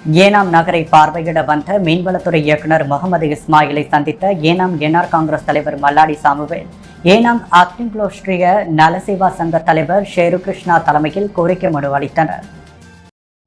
ஏனாம் நகரை பார்வையிட வந்த மீன்வளத்துறை இயக்குநர் முகமது இஸ்மாயிலை சந்தித்த ஏனாம் என்ஆர் காங்கிரஸ் தலைவர் மல்லாடி சாமுவேல், ஏனாம் அக்னிகுலோஸ்ட்ரிய நலசேவா சங்க தலைவர் ஷேரு கிருஷ்ணா தலைமையில் கோரிக்கை மனு அளித்தனர்.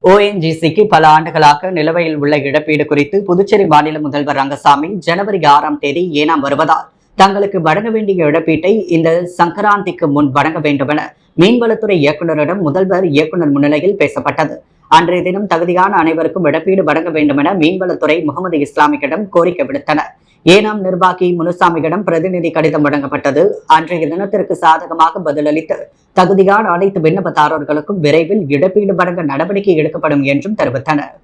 ONGCக்கு பல ஆண்டுகளாக நிலுவையில் உள்ள இழப்பீடு குறித்து புதுச்சேரி மாநில முதல்வர் ரங்கசாமி ஜனவரி 6ஆம் தேதி ஏனாம் வருவதால் தங்களுக்கு வழங்க வேண்டிய இழப்பீட்டை இந்த சங்கராந்திக்கு முன் வழங்க வேண்டும் என மீன்வளத்துறை இயக்குநரிடம் முதல்வர் இயக்குநர் முன்னிலையில் பேசப்பட்டது. அன்றைய தினம் தகுதியான அனைவருக்கும் இழப்பீடு வழங்க வேண்டும் என மீன்வளத்துறை முகமது இஸ்லாமியிடம் கோரிக்கை விடுத்தனர். ஏனாம் நிர்வாகி முனுசாமியிடம் பிரதிநிதி கடிதம் வழங்கப்பட்டது. அன்றைய தினத்திற்கு சாதகமாக பதிலளித்து தகுதியான அனைத்து விண்ணப்பதாரர்களுக்கும் விரைவில் இழப்பீடு வழங்க நடவடிக்கை எடுக்கப்படும் என்றும் தெரிவித்தனர்.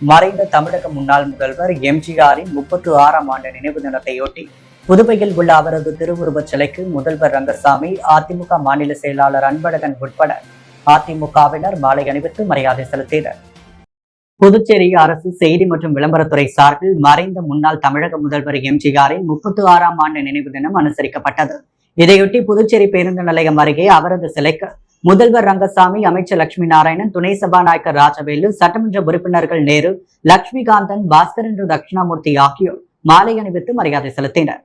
மறைந்த தமிழக முன்னாள் முதல்வர் எம்ஜிஆரின் 36ஆம் ஆண்டு நினைவு தினத்தையொட்டி புதுவையில் உள்ள அவரது திருவுருவச் சிலைக்கு முதல்வர் ரங்கசாமி, அதிமுக மாநில செயலாளர் அன்பழகன் உட்பட அதிமுகவினர் மாலை அணிவித்து மரியாதை செலுத்தினர். புதுச்சேரி அரசு செய்தி மற்றும் விளம்பரத்துறை சார்பில் மறைந்த முன்னாள் தமிழக முதல்வர் எம்ஜிஆரின் 36ஆம் ஆண்டு நினைவு தினம் அனுசரிக்கப்பட்டது. இதையொட்டி புதுச்சேரி பேருந்து நிலையம் அருகே அவரது சிலைக்கு முதல்வர் ரங்கசாமி, அமைச்சர் லட்சுமி நாராயணன், துணை சபாநாயகர் ராஜவேலு, சட்டமன்ற உறுப்பினர்கள் நேரு, லட்சுமிகாந்தன், பாஸ்கரன், தட்சிணாமூர்த்தி ஆகியோர் மாலை அணிவித்து மரியாதை செலுத்தினர்.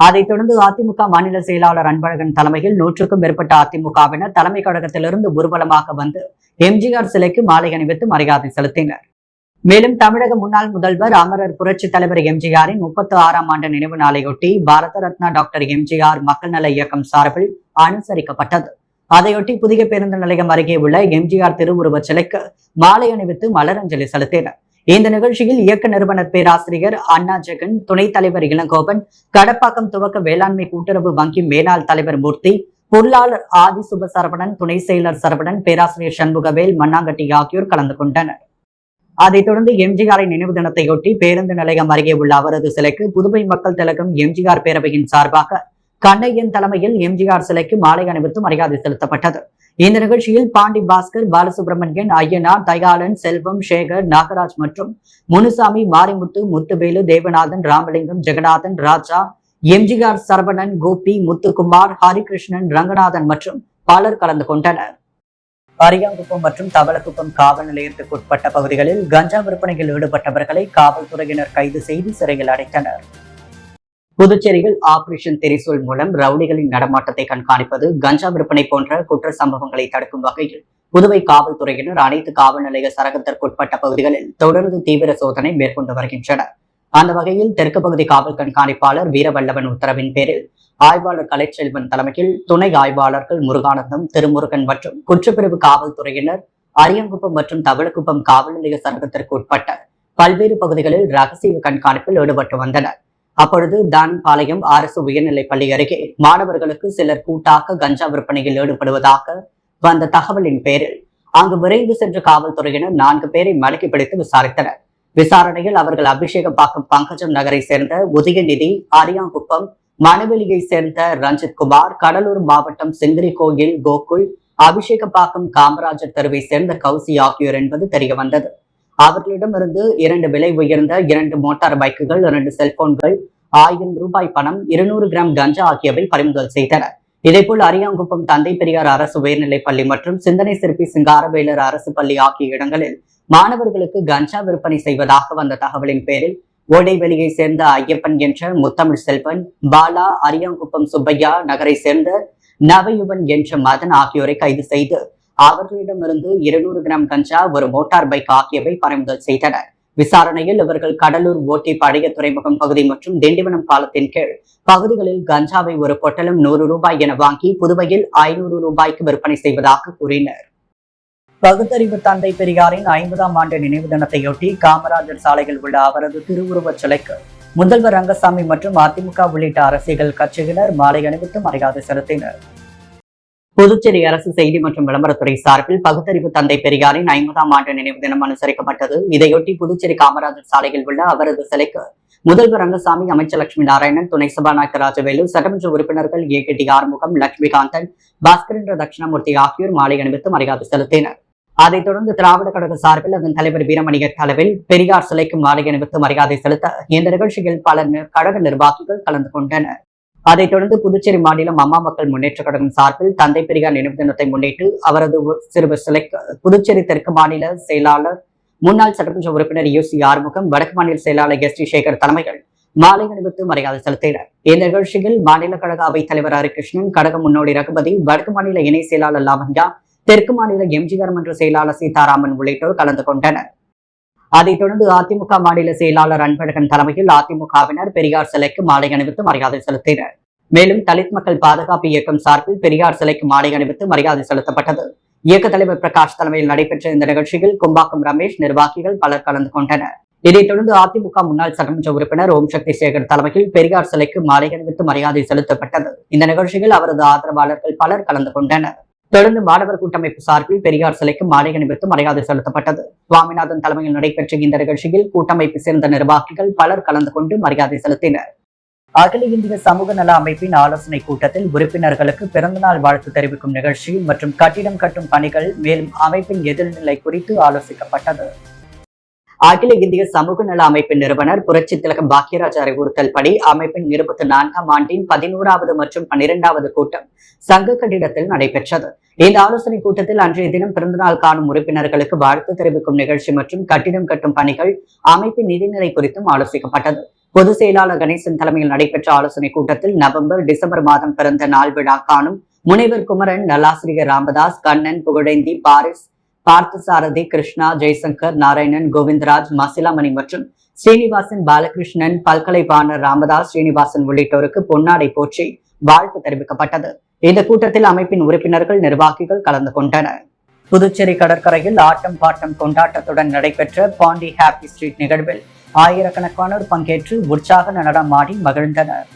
அதைத் தொடர்ந்து அதிமுக மாநில செயலாளர் அன்பழகன் தலைமையில் 100க்கும் மேற்பட்ட அதிமுகவினர் தலைமை கழகத்திலிருந்து ஊர்வலமாக வந்து எம்ஜிஆர் சிலைக்கு மாலை அணிவித்து மரியாதை செலுத்தினர். மேலும் தமிழக முன்னாள் முதல்வர் அமரர் புரட்சி தலைவர் எம்ஜிஆரின் 36ஆம் ஆண்டு நினைவு நாளையொட்டி பாரத ரத்னா டாக்டர் எம்ஜிஆர் மக்கள் நல இயக்கம் சார்பில் அனுசரிக்கப்பட்டது. அதையொட்டி புதிய பேருந்து நிலையம் அருகே உள்ள எம்ஜிஆர் திருவுருவச் சிலைக்கு மாலை அணிவித்து மலரஞ்சலி செலுத்தினர். இந்த நிகழ்ச்சியில் இயக்க நிறுவனர் பேராசிரியர் அண்ணா ஜெகன், துணைத் தலைவர் இளங்கோவன், கடப்பாக்கம் துவக்க வேளாண்மை கூட்டுறவு வங்கி மேலாள் தலைவர் மூர்த்தி, பொருளாளர் ஆதி சுபசரவணன், துணை செயலர் சரவணன், பேராசிரியர் சண்முகவேல், மண்ணாங்கட்டி ஆகியோர் கலந்து கொண்டனர். அதைத் தொடர்ந்து எம்ஜிஆரின் நினைவு தினத்தையொட்டி பேருந்து நிலையம் அருகே உள்ள அவரது சிலைக்கு புதுவை மக்கள் திலகம் எம்ஜிஆர் பேரவையின் சார்பாக கண்ணையன் தலைமையில் எம்ஜிஆர் சிலைக்கு மாலை அணிவித்து மரியாதை செலுத்தப்பட்டது. இந்த நிகழ்ச்சியில் பாண்டி பாஸ்கர், பாலசுப்ரமணியன், ஐயனார், தயாளன், செல்வம், சேகர், நாகராஜ் மற்றும் முனுசாமி, மாரிமுத்து, முத்துவேலு, தேவநாதன், ராமலிங்கம், ஜெகநாதன், ராஜா, எம்ஜிஆர், சரவணன், கோபி, முத்துக்குமார், ஹரிகிருஷ்ணன், ரங்கநாதன் மற்றும் பலர் கலந்து கொண்டனர். அரியாங்குப்பம் மற்றும் தவளக்குப்பம் காவல் நிலையத்துக்கு உட்பட்ட பகுதிகளில் கஞ்சா விற்பனையில் ஈடுபட்டவர்களை காவல்துறையினர் கைது செய்து சிறையில் அடைத்தனர். புதுச்சேரியில் ஆபரேஷன் திரிசூல் மூலம் ரவுடிகளின் நடமாட்டத்தை கண்காணிப்பது, கஞ்சா விற்பனை போன்ற குற்ற சம்பவங்களை தடுக்கும் வகையில் புதுவை காவல்துறையினர் அனைத்து காவல் நிலைய சரகத்திற்குட்பட்ட பகுதிகளில் தொடர்ந்து தீவிர சோதனை மேற்கொண்டு வருகின்றனர். அந்த வகையில் தெற்கு பகுதி காவல் கண்காணிப்பாளர் வீரவல்லவன் உத்தரவின் பேரில் ஆய்வாளர் கலைச்செல்வன் தலைமையில் துணை ஆய்வாளர்கள் முருகானந்தம், திருமுருகன் மற்றும் குற்றப்பிரிவு காவல்துறையினர் அரியாங்குப்பம் மற்றும் தவளக்குப்பம் காவல் நிலைய சரகத்திற்கு உட்பட்ட பல்வேறு பகுதிகளில் ரகசிய கண்காணிப்பில் ஈடுபட்டு வந்தனர். அப்பொழுது தான்பாளையம் அரசு உயர்நிலைப் பள்ளி அருகே மாணவர்களுக்கு சிலர் கூட்டாக கஞ்சா விற்பனையில் ஈடுபடுவதாக வந்த தகவலின் பேரில் அங்கு விரைந்து சென்ற காவல்துறையினர் 4 பேரை மடக்கி பிடித்து விசாரித்தனர். விசாரணையில் அவர்கள் அபிஷேகப்பாக்கம் பங்கஜம் நகரை சேர்ந்த உதயநிதி, அரியாங்குப்பம் மணவெளியை சேர்ந்த ரஞ்சித் குமார், கடலூர் மாவட்டம் சிங்கிரி கோயில் கோகுல், அபிஷேகப்பாக்கம் காமராஜர் தெருவை சேர்ந்த கௌசி ஆகியோர் என்பது தெரியவந்தது. அவர்களிடமிருந்து 2 விலை உயர்ந்த 2 மோட்டார் பைக்குகள், 2 செல்போன்கள், 1000 ரூபாய் பணம், 200 கிராம் கஞ்சா ஆகியவை பறிமுதல் செய்தனர். இதேபோல் அரியாங்குப்பம் தந்தை பெரியார் அரசு உயர்நிலைப் பள்ளி மற்றும் சிந்தனை சிற்பி சிங்காரவேலர் அரசு பள்ளி ஆகிய இடங்களில் மாணவர்களுக்கு கஞ்சா விற்பனை செய்வதாக வந்த தகவலின் பேரில் ஓடைவெளியை சேர்ந்த ஐயப்பன் என்ற முத்தமிழ் செல்வன், பாலா, அரியாங்குப்பம் சுப்பையா நகரை சேர்ந்த நவயுவன் என்ற மதன் ஆகியோரை கைது செய்து அவர்களிடமிருந்து 200 கிராம் கஞ்சா, 1 மோட்டார் பைக் ஆகியவை பறிமுதல் செய்தனர். விசாரணையில் இவர்கள் கடலூர் ஓட்டி பழைய துறைமுகம் பகுதி மற்றும் திண்டிவனம் பாலத்தின் கீழ் பகுதிகளில் கஞ்சாவை 1 பொட்டலம் 100 ரூபாய் என வாங்கி புதுவையில் 500 ரூபாய்க்கு விற்பனை செய்வதாக கூறினர். பகுத்தறிவு தந்தை பெரியாரின் 50ஆம் ஆண்டு நினைவு தினத்தையொட்டி காமராஜர் சாலையில் உள்ள அவரது திருவுருவச் சிலைக்கு முதல்வர் ரங்கசாமி மற்றும் அதிமுக உள்ளிட்ட அரசியல் கட்சியினர் மாலை அணிவித்து மரியாதை செலுத்தினர். புதுச்சேரி அரசு செய்தி மற்றும் விளம்பரத்துறை சார்பில் பகுத்தறிவு தந்தை பெரியாரின் 50ஆம் ஆண்டு நினைவு தினம் அனுசரிக்கப்பட்டது. இதையொட்டி புதுச்சேரி காமராஜர் சாலையில் உள்ள அவரது சிலைக்கு முதல்வர் ரங்கசாமி, அமைச்சர் லட்சுமி நாராயணன், துணை சபாநாயகர் ராஜவேலு, சட்டமன்ற உறுப்பினர்கள் ஏ.கே.டி. ஆறுமுகம், லட்சுமிகாந்தன், பாஸ்கரன், தட்சிணாமூர்த்தி ஆகியோர் மாலை அணிவித்து மரியாதை செலுத்தினர். அதைத் தொடர்ந்து திராவிட கழக சார்பில் அதன் தலைவர் வீரமணியர் தலைவில் பெரியார் சிலைக்கு மாலை அணிவித்து மரியாதை செலுத்த இந்த நிகழ்ச்சியில் பல கழக நிர்வாகிகள் கலந்து கொண்டனர். அதைத் தொடர்ந்து புதுச்சேரி மாநிலம் அம்மா மக்கள் முன்னேற்ற கழகம் சார்பில் தந்தை பெரியார் நினைவு தினத்தை முன்னிட்டு அவரது சிறுவர் சிலைக்கு புதுச்சேரி தெற்கு மாநில செயலாளர் முன்னாள் சட்டமன்ற உறுப்பினர் யூசி ஆறுமுகம், வடக்கு மாநில செயலாளர் எஸ் டி சேகர் தலைமையில் மாலை அணிவித்து மரியாதை செலுத்தினர். இந்த நிகழ்ச்சியில் மாநில கழக அவைத் தலைவர் ஹரிகிருஷ்ணன், கழக முன்னோடி ரகுபதி, வடக்கு மாநில இணை செயலாளர் லாவண்யா, தெற்கு மாநில எம்ஜிஆர் மன்ற செயலாளர் சீதாராமன் உள்ளிட்டோர் கலந்து கொண்டனர். அதைத் தொடர்ந்து அதிமுக மாநில செயலாளர் அன்பழகன் தலைமையில் அதிமுகவினர் பெரியார் சிலைக்கு மாலை அணிவித்து மரியாதை செலுத்தினர். மேலும் தலித் மக்கள் பாதுகாப்பு இயக்கம் சார்பில் பெரியார் சிலைக்கு மாலை அணிவித்து மரியாதை செலுத்தப்பட்டது. இயக்க தலைவர் பிரகாஷ் தலைமையில் நடைபெற்ற இந்த நிகழ்ச்சியில் கும்பாக்கம் ரமேஷ், நிர்வாகிகள் பலர் கலந்து கொண்டனர். இதைத் தொடர்ந்து அதிமுக முன்னாள் சட்டமன்ற உறுப்பினர் ஓம் சக்தி சேகர் தலைமையில் பெரியார் சிலைக்கு மாலை அணிவித்து மரியாதை செலுத்தப்பட்டது. இந்த நிகழ்ச்சியில் அவரது ஆதரவாளர்கள் பலர் கலந்து கொண்டனர். தொடர்ந்து மாணவர் கூட்டமைப்பு சார்பில் பெரியார் சிலைக்கு மாலை அணிவித்து மரியாதை செலுத்தப்பட்டது. சுவாமிநாதன் தலைமையில் நடைபெற்ற இந்த நிகழ்ச்சியில் கூட்டமைப்பு சேர்ந்த நிர்வாகிகள் பலர் கலந்து கொண்டு மரியாதை செலுத்தினர். அகில இந்திய சமூக நல அமைப்பின் ஆலோசனை கூட்டத்தில் உறுப்பினர்களுக்கு பிறந்தநாள் வாழ்த்து தெரிவிக்கும் நிகழ்ச்சி மற்றும் கட்டிடம் கட்டும் பணிகள், மேலும் அமைப்பின் எதிர்நிலை குறித்து ஆலோசிக்கப்பட்டது. அகில இந்திய சமூக நல அமைப்பின் நிறுவனர் புரட்சி திலகம் பாக்கியராஜ் அறிவுறுத்தல் படி அமைப்பின் 24ஆம் ஆண்டின் 11வது மற்றும் 12வது கூட்டம் சங்க கட்டிடத்தில் நடைபெற்றது. இந்த ஆலோசனை கூட்டத்தில் அன்றைய தினம் பிறந்தநாள் காணும் உறுப்பினர்களுக்கு வாழ்த்து தெரிவிக்கும் நிகழ்ச்சி மற்றும் கட்டிடம் கட்டும் பணிகள், அமைப்பின் நிதிநிலை குறித்தும் ஆலோசிக்கப்பட்டது. பொதுச் செயலாளர் கணேசன் தலைமையில் நடைபெற்ற ஆலோசனை கூட்டத்தில் நவம்பர், டிசம்பர் மாதம் பிறந்த நாள் விழா காணும் முனைவர் குமரன், நல்லாசிரியர் ராமதாஸ், கண்ணன், புகழேந்தி, பாரிஸ், பார்த்தசாரதி, கிருஷ்ணா, ஜெய்சங்கர், நாராயணன், கோவிந்தராஜ், மசிலாமணி மற்றும் ஸ்ரீனிவாசன், பாலகிருஷ்ணன், பல்கலைவாணர் ராமதாஸ், ஸ்ரீனிவாசன் உள்ளிட்டோருக்கு பொன்னாடை போற்றி வாழ்த்து தெரிவிக்கப்பட்டது. இந்த கூட்டத்தில் அமைப்பின் உறுப்பினர்கள், நிர்வாகிகள் கலந்து கொண்டனர். புதுச்சேரி கடற்கரையில் ஆட்டம் பாட்டம் கொண்டாட்டத்துடன் நடைபெற்ற பாண்டி ஹாப்பி ஸ்ட்ரீட் நிகழ்வில் ஆயிரக்கணக்கானோர் பங்கேற்று உற்சாக நடனமாடி மகிழ்ந்தனர்.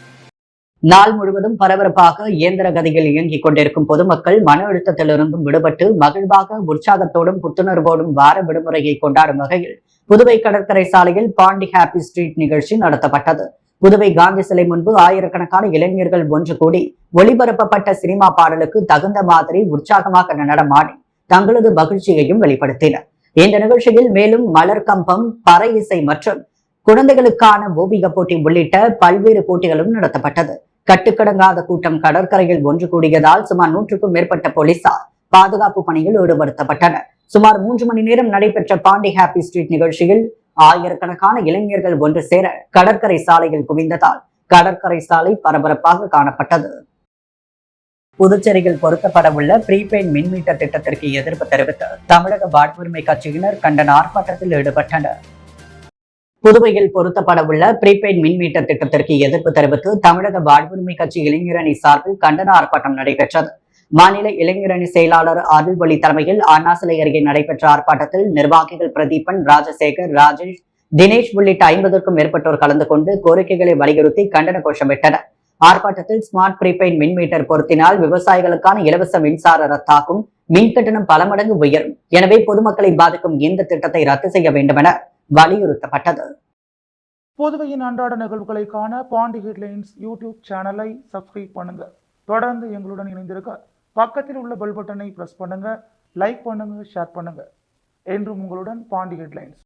நாள் முழுவதும் பரபரப்பாக இயந்திர கதியில் இயங்கிக் கொண்டிருக்கும் பொதுமக்கள் மன அழுத்தத்திலிருந்தும் விடுபட்டு மகிழ்வாக, உற்சாகத்தோடும் புத்துணர்வோடும் வார விடுமுறையை கொண்டாடும் வகையில் புதுவை கடற்கரை சாலையில் பாண்டி ஹாப்பி ஸ்ட்ரீட் நிகழ்ச்சி நடத்தப்பட்டது. புதுவை காந்தி சிலை முன்பு ஆயிரக்கணக்கான இளைஞர்கள் ஒன்று கூடி ஒளிபரப்பப்பட்ட சினிமா பாடலுக்கு தகுந்த மாதிரி உற்சாகமாக நடனமாடி தங்களது மகிழ்ச்சியையும் வெளிப்படுத்தினர். இந்த நிகழ்ச்சியில் மேலும் மலர் கம்பம், பறை இசை மற்றும் குழந்தைகளுக்கான ஓவிய போட்டி உள்ளிட்ட பல்வேறு போட்டிகளும் நடத்தப்பட்டது. கட்டுக்கடங்காத கூட்டம் கடற்கரையில் ஒன்று கூடியதால் சுமார் 100க்கும் மேற்பட்ட போலீசார் பாதுகாப்பு பணியில் ஈடுபடுத்தப்பட்டனர். சுமார் 3 மணி நேரம் நடைபெற்ற பாண்டி ஹாப்பி ஸ்ட்ரீட் நிகழ்ச்சியில் ஆயிரக்கணக்கான இளைஞர்கள் ஒன்று சேர கடற்கரை சாலையில் குவிந்ததால் கடற்கரை சாலை பரபரப்பாக காணப்பட்டது. புதுச்சேரியில் பொருத்தப்பட உள்ள ப்ரீபெய்ட் மின்மீட்டர் திட்டத்திற்கு எதிர்ப்பு தெரிவித்து தமிழக வாழ்வுரிமை கட்சியினர் கண்டன ஆர்ப்பாட்டத்தில் ஈடுபட்டனர். புதுவையில் பொருத்தப்பட உள்ள ப்ரீபெய்ட் மின்மீட்டர் திட்டத்திற்கு எதிர்ப்பு தெரிவித்து தமிழக வாழ்வுரிமை கட்சி இளைஞரணி சார்பில் கண்டன ஆர்ப்பாட்டம் நடைபெற்றது. மாநில இளைஞரணி செயலாளர் அருள்வொளி தலைமையில் அண்ணா சிலை அருகே நடைபெற்ற ஆர்ப்பாட்டத்தில் நிர்வாகிகள் பிரதீபன், ராஜசேகர், ராஜேஷ், தினேஷ் உள்ளிட்ட 50க்கும் மேற்பட்டோர் கலந்து கொண்டு கோரிக்கைகளை வலியுறுத்தி கண்டன கோஷமிட்டனர். ஆர்ப்பாட்டத்தில் ஸ்மார்ட் ப்ரீபெய்ட் மின்மீட்டர் பொருத்தினால் விவசாயிகளுக்கான இலவச மின்சார ரத்தாகும், மின் கட்டணம் பல மடங்கு உயரும். எனவே பொதுமக்களை பாதிக்கும் இந்த திட்டத்தை ரத்து செய்ய வேண்டும் என வலியுறுத்தப்பட்டது. புதுவையின் அன்றாட நிகழ்வுகளை காண பாண்டி ஹெட்லைன்ஸ் யூடியூப் சேனலை சப்ஸ்கிரைப் பண்ணுங்க. தொடர்ந்து எங்களுடன் இணைந்திருக்க பக்கத்தில் உள்ள பெல் பட்டனை பிரஸ் பண்ணுங்க, லைக் பண்ணுங்க, ஷேர் பண்ணுங்க. என்றும் உங்களுடன் பாண்டி ஹெட்லைன்ஸ்.